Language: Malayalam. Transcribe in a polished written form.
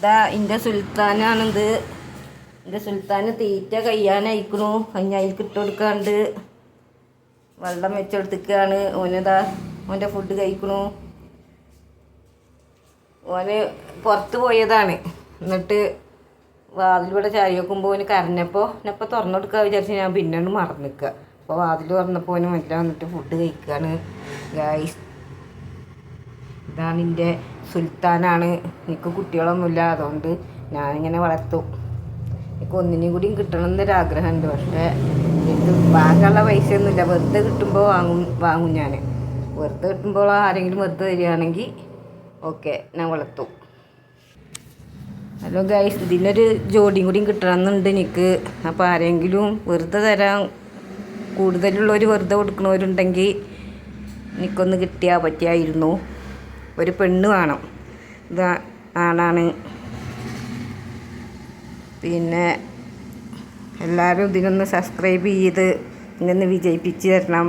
ഇതാ എൻ്റെ സുൽത്താനാണിത്. എൻ്റെ സുൽത്താന് തീറ്റ കഴിയാനയക്കണു. അതിക്ക് ഇട്ട് കൊടുക്കാണ്ട് വെള്ളം വെച്ചെടുത്തിക്കാണ്. ഓനിതാ ഓൻ്റെ ഫുഡ് കഴിക്കണു. ഓന് പുറത്ത് പോയതാണ്. എന്നിട്ട് വാതിലൂടെ ചാരി വെക്കുമ്പോൾ ഓന് കരഞ്ഞപ്പോൾ എന്നെപ്പോൾ തുറന്നു കൊടുക്കുക വിചാരിച്ച് ഞാൻ പിന്നീട് മറന്നു നിൽക്കുക. അപ്പോൾ വാതിൽ തുറന്നപ്പോൾ ഓന് മെല്ലെ വന്നിട്ട് ഫുഡ് കഴിക്കുകയാണ്. ഗായ്സ്, ഇതാണ് എൻ്റെ സുൽത്താനാണ്. എനിക്ക് കുട്ടികളൊന്നുമില്ല, അതുകൊണ്ട് ഞാനിങ്ങനെ വളർത്തും. എനിക്ക് ഒന്നിനെയും കൂടിയും കിട്ടണം എന്നൊരാഗ്രഹമുണ്ട്. പക്ഷേ എനിക്ക് വാങ്ങാനുള്ള പൈസയൊന്നുമില്ല. വെറുതെ കിട്ടുമ്പോൾ വാങ്ങും ഞാൻ. വെറുതെ കിട്ടുമ്പോൾ ആരെങ്കിലും വെറുതെ തരികയാണെങ്കിൽ ഓക്കെ, ഞാൻ വളർത്തും. ഹലോ ഗൈസ്, ഇതിനൊരു ജോഡിയും കൂടിയും കിട്ടണമെന്നുണ്ട് എനിക്ക്. അപ്പോൾ ആരെങ്കിലും വെറുതെ തരാൻ കൂടുതലുള്ളവർ വെറുതെ കൊടുക്കണവരുണ്ടെങ്കിൽ എനിക്കൊന്ന് കിട്ടിയാൽ പറ്റിയായിരുന്നു. ഒരു പെണ്ണ് വേണം. ഇത് ആണാണ്. പിന്നെ എല്ലാവരും ഇതിനൊന്ന് സബ്സ്ക്രൈബ് ചെയ്ത് ഇങ്ങനെ വിജയിപ്പിച്ച് തരണം.